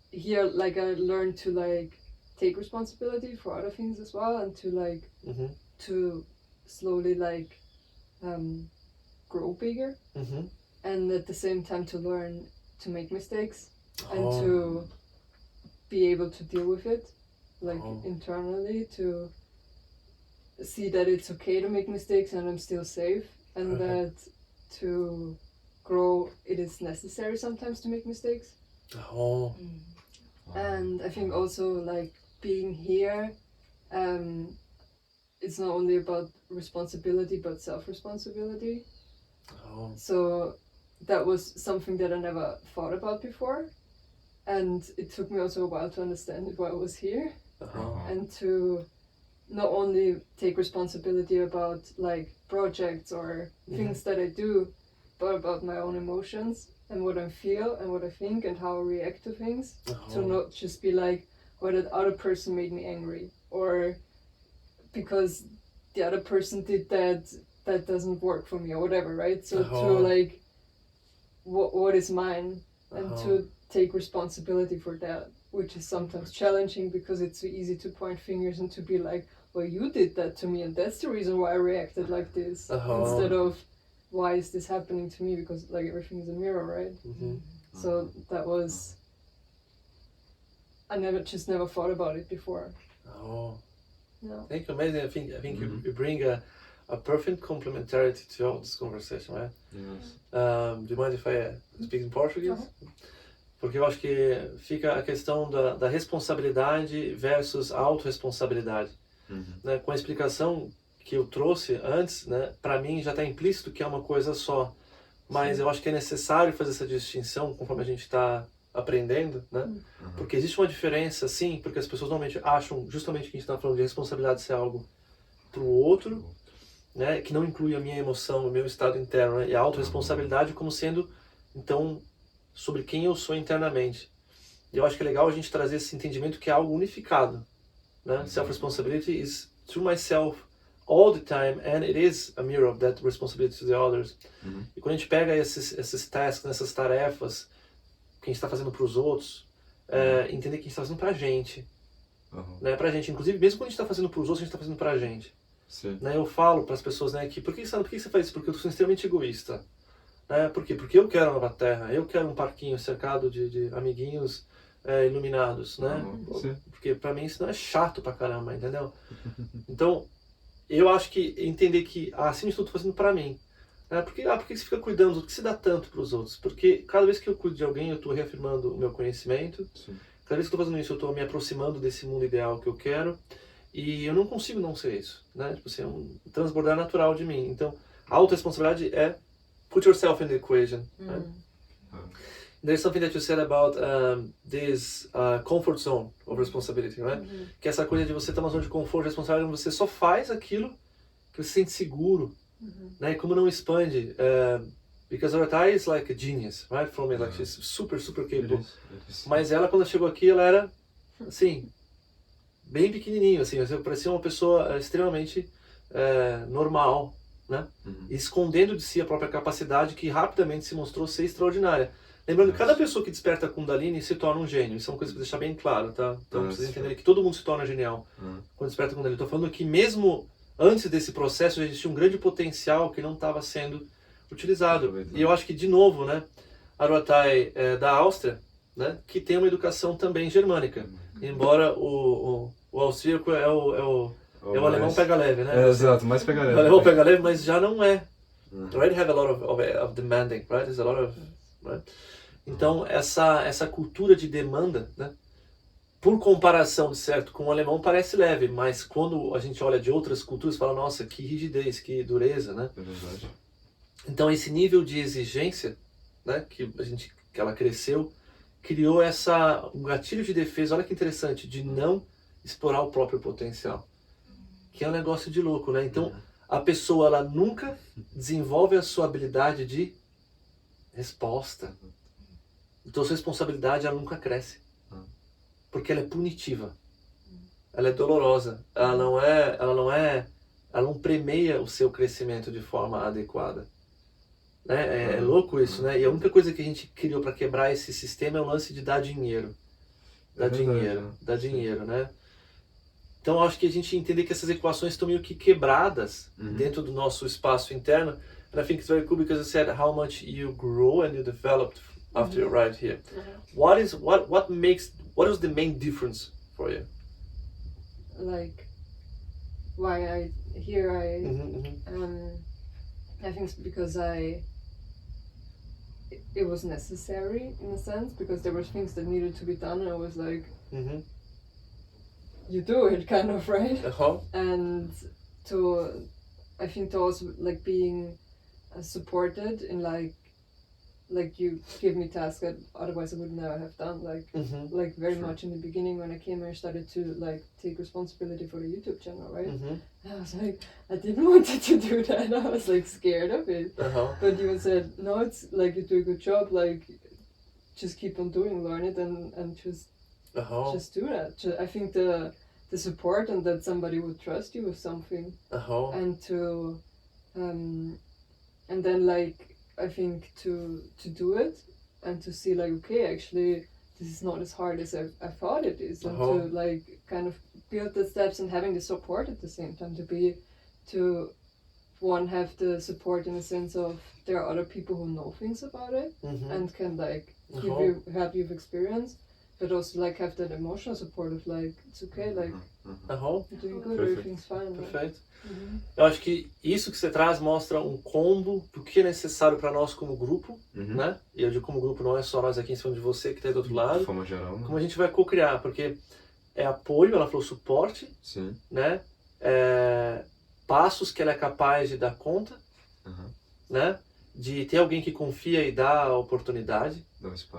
[SPEAKER 5] here, like, I learned to like take responsibility for other things as well, and to like to slowly like grow bigger, and at the same time to learn to make mistakes and to be able to deal with it, like internally, to see that it's okay to make mistakes and I'm still safe, and that to grow it is necessary sometimes to make mistakes. And I think also like being here, it's not only about responsibility but self-responsibility. So that was something that I never thought about before, and it took me also a while to understand why I was here, and to not only take responsibility about like projects or things that I do, but about my own emotions and what I feel and what I think and how I react to things. To not just be like, oh, that other person made me angry, or because the other person did that doesn't work for me, or whatever, right? So to like what is mine, and to take responsibility for that, which is sometimes challenging because it's so easy to point fingers and to be like, well, you did that to me and that's the reason why I reacted like this, instead of why is this happening to me, because like everything is a mirror, right? So that was, I never thought about it before.
[SPEAKER 1] No. Thank you, amazing. I think you bring a perfect complementarity to all this conversation, right? Do you mind if I speak in Portuguese? Porque eu acho que fica a questão da responsabilidade versus autorresponsabilidade. Né? Com a explicação que eu trouxe antes, né, para mim já está implícito que é uma coisa só, mas eu acho que é necessário fazer essa distinção conforme a gente está aprendendo, né? Porque existe uma diferença, sim, porque as pessoas normalmente acham justamente que a gente está falando de responsabilidade ser algo para o outro, né, que não inclui a minha emoção, o meu estado interno, né, e a autorresponsabilidade como sendo, então, sobre quem eu sou internamente. E eu acho que é legal a gente trazer esse entendimento que é algo unificado, né? Self-responsibility is to myself all the time, and it is a mirror of that responsibility to the others. E quando a gente pega esses tasks, essas tarefas que a gente está fazendo para os outros, entender que a gente está fazendo para a gente, né? Para a gente, inclusive, mesmo quando a gente está fazendo para os outros, a gente está fazendo para a gente. Né? Eu falo para as pessoas, né, que por que você faz isso? Porque eu sou extremamente egoísta. Né? Por quê? Porque eu quero a nova terra, eu quero um parquinho cercado de amiguinhos iluminados, né? Porque para mim isso não é chato pra caramba, entendeu? Então, eu acho que entender que, acima de tudo, estou fazendo para mim. Né? Por que você fica cuidando? Por que você dá tanto para os outros? Porque cada vez que eu cuido de alguém, eu estou reafirmando o meu conhecimento. Cada vez que eu estou fazendo isso, eu estou me aproximando desse mundo ideal que eu quero. E eu não consigo não ser isso. Né? Tipo assim, é um transbordar natural de mim. Então, a autorresponsabilidade é put yourself in the equation. Right? There's something that you said about this comfort zone of responsibility, right? Que é essa coisa de você estar numa zona de conforto, responsável, você só faz aquilo que você se sente seguro, né? E como não expande, because Aratai is like a genius, right? From me, like she's super capable. Mas ela, quando chegou aqui, ela era assim, bem pequenininho, assim, parecia uma pessoa extremamente normal, né? Escondendo de si a própria capacidade que rapidamente se mostrou ser extraordinária. Lembrando que cada pessoa que desperta a Kundalini se torna um gênio. Isso é uma coisa que eu vou deixar bem claro, tá? Então vocês entenderem que todo mundo se torna genial quando desperta a Kundalini. Estou falando que mesmo antes desse processo já existia um grande potencial que não estava sendo utilizado. E eu acho que, de novo, né, Aruatai é da Áustria, né, que tem uma educação também germânica. Embora o austríaco é o alemão pega leve, né?
[SPEAKER 2] Exato, mais pega leve.
[SPEAKER 1] O alemão pega leve, mas já não é. You already have a lot of demanding, right? There's a lot of... Right? Então, essa cultura de demanda, né, por comparação, certo, com o alemão parece leve, mas quando a gente olha de outras culturas, fala, nossa, que rigidez, que dureza, né?
[SPEAKER 2] É verdade.
[SPEAKER 1] Então, esse nível de exigência, né, que ela cresceu, criou um gatilho de defesa, olha que interessante, de não explorar o próprio potencial, que é um negócio de louco, né? Então, a pessoa, ela nunca desenvolve a sua habilidade de resposta. Então, a sua responsabilidade, ela nunca cresce. Porque ela é punitiva. Ela é dolorosa. Ela não premeia o seu crescimento de forma adequada. Né? É louco isso, né? E a única coisa que a gente criou para quebrar esse sistema é o lance de dar dinheiro. Dar dinheiro, né? Então, acho que a gente entender que essas equações estão meio que quebradas dentro do nosso espaço interno. And I think it's very cool because you said how much you grew and you developed after you arrived here. What was the main difference for you?
[SPEAKER 5] Like, why I think it's because it was necessary in a sense, because there were things that needed to be done, and I was like, you do it, kind of, right? And I think to also like being supported in like you give me tasks that otherwise I would never have done, like very much in the beginning when I came here, I started to like take responsibility for the YouTube channel, right? And I was like, I didn't want to do that. I was like scared of it. But you said, no, it's like you do a good job, like just keep on doing, learn it, and just do that. I think the support and that somebody would trust you with something, and to and then like I think to do it and to see like, okay, actually this is not as hard as I thought it is, and to like kind of build the steps and having the support at the same time, to have the support in the sense of there are other people who know things about it and can like help you with experience, but also like have that emotional support of like, it's okay, like you're doing good, everything's fine.
[SPEAKER 1] Perfeito. Eu acho que isso que você traz mostra um combo do que é necessário para nós como grupo, né? E eu digo como grupo, não é só nós aqui em cima de você que está aí do outro lado.
[SPEAKER 2] De forma geral, né?
[SPEAKER 1] Como a gente vai co-criar, porque é apoio, ela falou suporte, né? Passos que ela é capaz de dar conta, né? De ter alguém que confia e dá a oportunidade.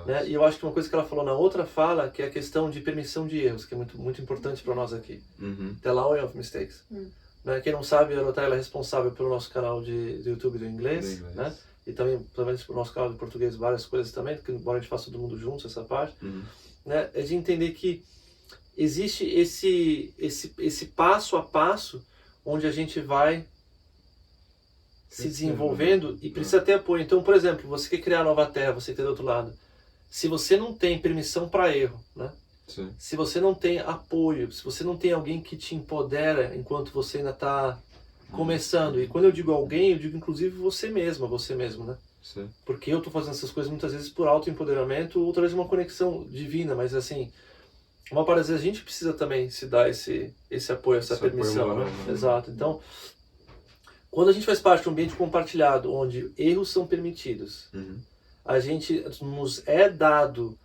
[SPEAKER 1] Né? E eu acho que uma coisa que ela falou na outra fala, que é a questão de permissão de erros, que é muito, muito importante para nós aqui. The allowing of mistakes. Né? Quem não sabe, a Ela é responsável pelo nosso canal de YouTube do inglês, né? E também, pelo menos, pelo nosso canal de português, várias coisas também, porque embora a gente faça todo mundo juntos, essa parte, né? É de entender que existe esse passo a passo onde a gente vai se desenvolvendo e precisa ter apoio. Então, por exemplo, você quer criar a nova terra, você tem do outro lado. Se você não tem permissão para erro, né? Se você não tem apoio, se você não tem alguém que te empodera enquanto você ainda está começando, e quando eu digo alguém, eu digo inclusive você mesmo, né? Porque eu estou fazendo essas coisas muitas vezes por autoempoderamento, outras vezes uma conexão divina, mas assim, uma parte das vezes a gente precisa também se dar esse apoio, essa permissão,
[SPEAKER 2] apoio,
[SPEAKER 1] né? Exato. Então, quando a gente faz parte de um ambiente compartilhado, onde erros são permitidos, a gente nos é dado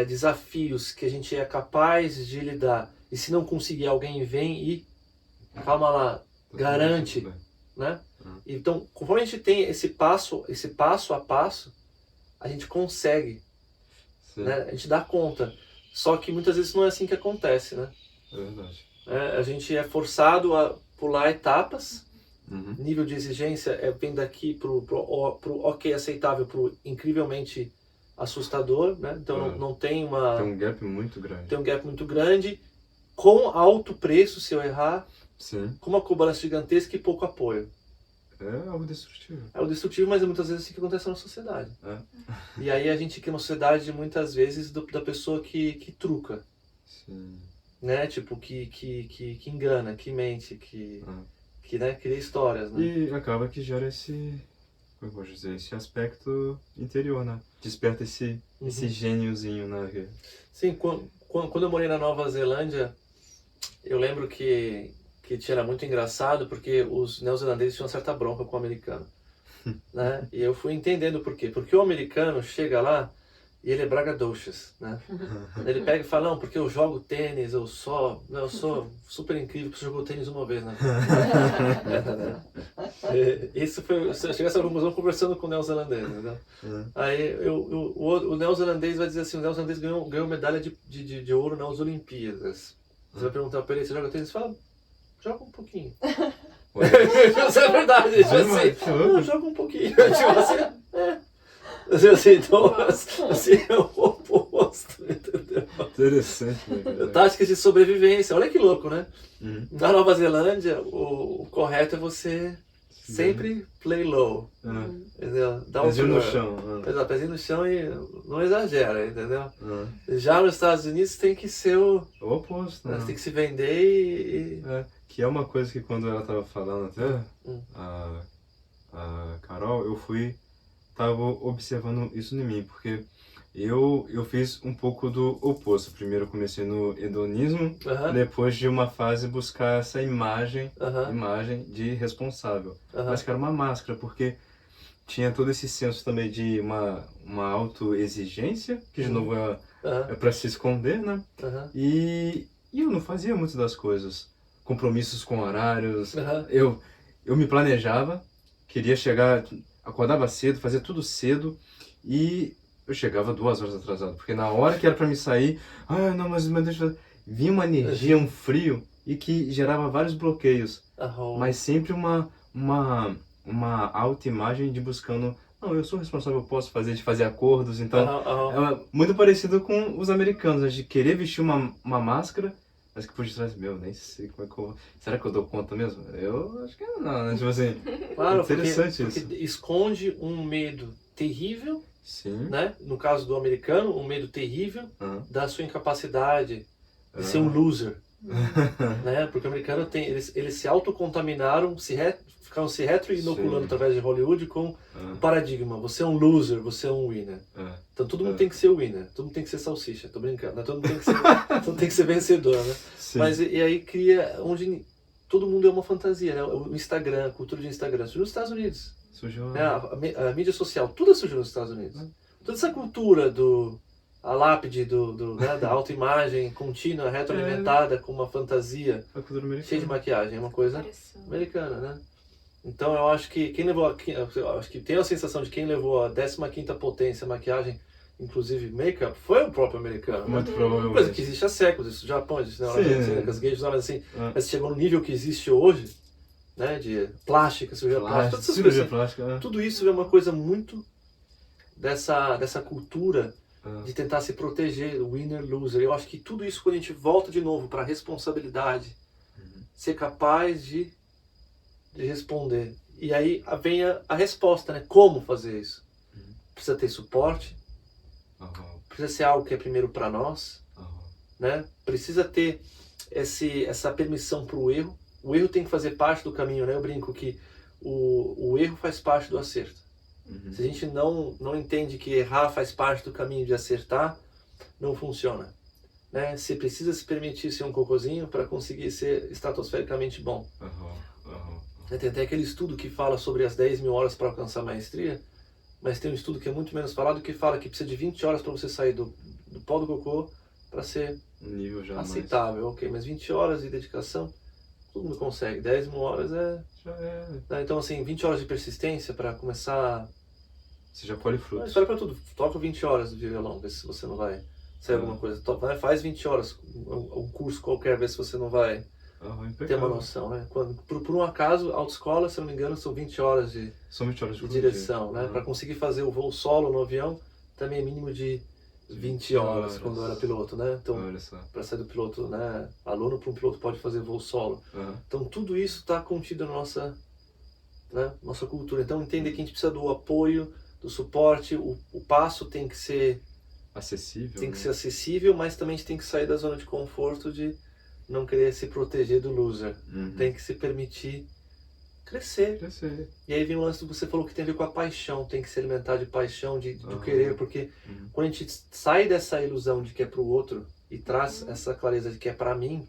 [SPEAKER 1] desafios que a gente é capaz de lidar, e se não conseguir, alguém vem e calma lá, garante, né? Então, conforme a gente tem esse passo a passo, a gente consegue, né? A gente dá conta. Só que muitas vezes não é assim que acontece, né?
[SPEAKER 2] É verdade.
[SPEAKER 1] A gente é forçado a pular etapas. Nível de exigência vem daqui pro ok aceitável, pro incrivelmente assustador, né? Então não tem uma...
[SPEAKER 2] Tem um gap muito grande.
[SPEAKER 1] Tem um gap muito grande, com alto preço se eu errar, com uma cobrança gigantesca e pouco apoio.
[SPEAKER 2] É algo destrutivo. É
[SPEAKER 1] algo destrutivo, mas é muitas vezes assim que acontece na sociedade. E aí a gente cria uma sociedade muitas vezes da pessoa que truca. Né? Tipo, que engana, que mente, que né, cria histórias, né?
[SPEAKER 2] E acaba que gera esse aspecto interior, né? Desperta esse gêniozinho, né?
[SPEAKER 1] Sim, quando eu morei na Nova Zelândia, eu lembro que era muito engraçado, porque os neozelandeses tinham uma certa bronca com o americano, né? E eu fui entendendo por quê. Porque o americano chega lá e ele é braggadocious, né? Ele pega e fala, não, porque eu jogo tênis, eu sou super incrível, porque eu jogo tênis uma vez, né? Isso foi, eu cheguei a essa conclusão conversando com o neozelandês, entendeu? Aí o neozelandês vai dizer assim, o neozelandês ganhou medalha de ouro nas Olimpíadas. Você vai perguntar pra ele, você joga tênis? Ele fala, joga um pouquinho. Isso é verdade, tipo assim, não, joga um pouquinho. Tipo assim, então, assim, é o oposto, entendeu?
[SPEAKER 2] Interessante, né?
[SPEAKER 1] Táticas de sobrevivência, olha que louco, né? Na Nova Zelândia, o correto é você sempre play low, entendeu? Dá
[SPEAKER 2] pezinho no chão.
[SPEAKER 1] Exato, pezinho no chão e não exagera, entendeu? Já nos Estados Unidos tem que ser o
[SPEAKER 2] oposto, né?
[SPEAKER 1] Você tem que se vender e...
[SPEAKER 2] Que é uma coisa que quando ela tava falando até, a Carol, tava observando isso em mim, porque eu fiz um pouco do oposto. Primeiro eu comecei no hedonismo, depois de uma fase buscar essa imagem de responsável. Mas que era uma máscara, porque tinha todo esse senso também de uma autoexigência, que de novo é para se esconder, né? E eu não fazia muitas das coisas. Compromissos com horários. Eu me planejava, queria chegar, acordava cedo, fazia tudo cedo e eu chegava 2 horas atrasado, porque na hora que era para me sair, não, mas deixa eu... vinha uma energia, um frio e que gerava vários bloqueios, mas sempre uma autoimagem de buscando, não, eu sou responsável, eu posso de fazer acordos, então é muito parecido com os americanos, de querer vestir uma máscara, mas que por detrás, nem sei como é que eu... Será que eu dou conta mesmo? Eu acho que não, né? Tipo assim,
[SPEAKER 1] claro,
[SPEAKER 2] interessante
[SPEAKER 1] porque
[SPEAKER 2] isso.
[SPEAKER 1] Esconde um medo terrível,
[SPEAKER 2] sim,
[SPEAKER 1] né? No caso do americano, um medo terrível da sua incapacidade de ser um loser. Né? Porque o americano eles se autocontaminaram, ficaram se retroinoculando através de Hollywood com o paradigma, você é um loser, você é um winner. Então todo mundo tem que ser winner, todo mundo tem que ser salsicha, tô brincando, né? Todo mundo tem que ser vencedor, né?
[SPEAKER 2] Sim.
[SPEAKER 1] Mas e aí cria onde todo mundo é uma fantasia, né? O Instagram, a cultura de Instagram surgiu nos Estados Unidos.
[SPEAKER 2] Surgiu,
[SPEAKER 1] né? A mídia social, tudo surgiu nos Estados Unidos. Toda essa cultura a lápide da autoimagem contínua, retroalimentada com uma fantasia cheia de maquiagem, é uma coisa americana, né? Então eu acho que tenho a sensação de quem levou a 15ª potência a maquiagem, inclusive make-up, foi o próprio americano.
[SPEAKER 2] Muito provavelmente.
[SPEAKER 1] Coisa que existe há séculos, isso no Japão, existe na Argentina, que as gays usavam assim, mas chegou no nível que existe hoje, né, de plástica, cirurgia plástica, tudo isso é uma coisa muito dessa cultura de tentar se proteger, winner, loser. Eu acho que tudo isso, quando a gente volta de novo para a responsabilidade, ser capaz de responder. E aí vem a resposta, né? Como fazer isso? Precisa ter suporte, precisa ser algo que é primeiro para nós, né? Precisa ter essa permissão para o erro. O erro tem que fazer parte do caminho, né? Eu brinco que o erro faz parte do acerto. Se a gente não entende que errar faz parte do caminho de acertar, não funciona. Né? Você precisa se permitir ser um cocôzinho para conseguir ser estratosfericamente bom. Tem até aquele estudo que fala sobre as 10.000 horas para alcançar a maestria, mas tem um estudo que é muito menos falado que fala que precisa de 20 horas para você sair do pó do cocô para ser
[SPEAKER 2] nível já
[SPEAKER 1] aceitável. Mais. Ok, mas 20 horas de dedicação, todo mundo consegue. 10.000 horas
[SPEAKER 2] já é.
[SPEAKER 1] Né? Então, assim, 20 horas de persistência para começar...
[SPEAKER 2] Você já colhe frutos.
[SPEAKER 1] Espera para tudo. Toca 20 horas de violão, vê se você não vai sair alguma coisa. Faz 20 horas, um curso qualquer, vê se você não vai ter uma noção. Né? Por um acaso, autoescola, se não me engano, são 20 horas de direção. Né? Para conseguir fazer o voo solo no avião, também é mínimo de 20 horas quando eu era piloto. Né? Então, para sair do piloto, né? Aluno para um piloto pode fazer voo solo. Então, tudo isso está contido na nossa cultura. Então, entender que a gente precisa do apoio, do suporte, o passo tem que ser
[SPEAKER 2] acessível.
[SPEAKER 1] Tem que ser acessível, mas também a gente tem que sair da zona de conforto de não querer se proteger do loser. Tem que se permitir crescer. E aí vem o lance que você falou que tem a ver com a paixão, tem que se alimentar de paixão, do querer, porque quando a gente sai dessa ilusão de que é pro outro e traz essa clareza de que é para mim,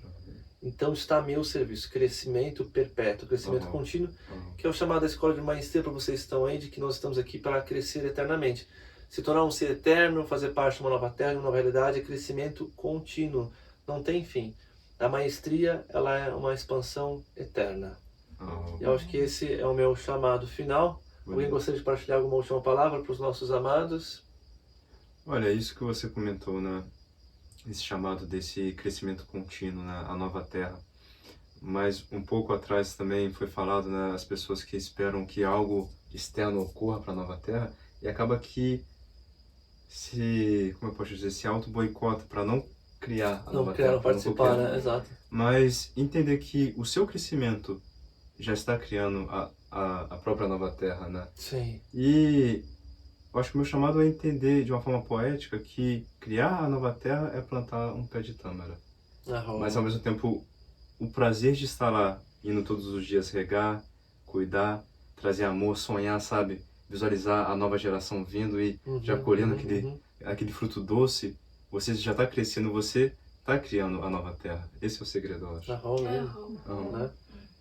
[SPEAKER 1] então está a meu serviço, crescimento perpétuo, crescimento contínuo, que é o chamado da escola de maestria para vocês que estão aí, de que nós estamos aqui para crescer eternamente. Se tornar um ser eterno, fazer parte de uma nova terra, de uma nova realidade, é crescimento contínuo, não tem fim. A maestria, ela é uma expansão eterna. Eu acho que esse é o meu chamado final. Alguém gostaria de partilhar alguma última palavra para os nossos amados?
[SPEAKER 2] Olha, isso que você comentou, né? Esse chamado desse crescimento contínuo, né? A nova terra. Mas um pouco atrás também foi falado, né? As pessoas que esperam que algo externo ocorra para a nova terra e acaba que como eu posso dizer, se auto-boicota para não criar a nova terra.
[SPEAKER 1] Não participar, né? Exato.
[SPEAKER 2] Mas entender que o seu crescimento já está criando a própria nova terra, né?
[SPEAKER 1] Sim.
[SPEAKER 2] E eu acho que o meu chamado é entender de uma forma poética que criar a nova terra é plantar um pé de tâmara. Mas ao mesmo tempo, o prazer de estar lá, indo todos os dias regar, cuidar, trazer amor, sonhar, sabe? Visualizar a nova geração vindo e já colhendo aquele fruto doce, você já está crescendo, você está criando a nova terra. Esse é o segredo, eu acho.
[SPEAKER 1] Né?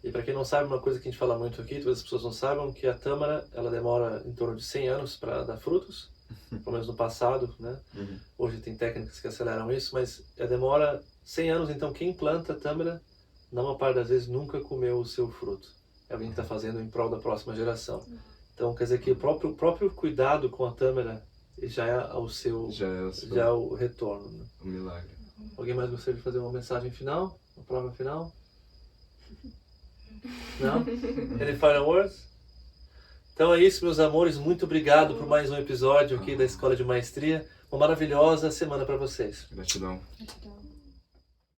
[SPEAKER 1] E para quem não sabe, uma coisa que a gente fala muito aqui, talvez as pessoas não saibam, que a tâmara, ela demora em torno de 100 anos para dar frutos, pelo menos no passado, né? Hoje tem técnicas que aceleram isso, mas demora 100 anos, então quem planta tâmara, na maior parte das vezes, nunca comeu o seu fruto. É alguém que está fazendo em prol da próxima geração. Então, quer dizer que o próprio cuidado com a tâmara já é o retorno. Né?
[SPEAKER 2] Um milagre.
[SPEAKER 1] Alguém mais gostaria de fazer uma mensagem final? Uma prova final? Não? Any final words? Então é isso, meus amores. Muito obrigado por mais um episódio aqui da Escola de Maestria. Uma maravilhosa semana para vocês.
[SPEAKER 2] Gratidão.
[SPEAKER 5] Gratidão.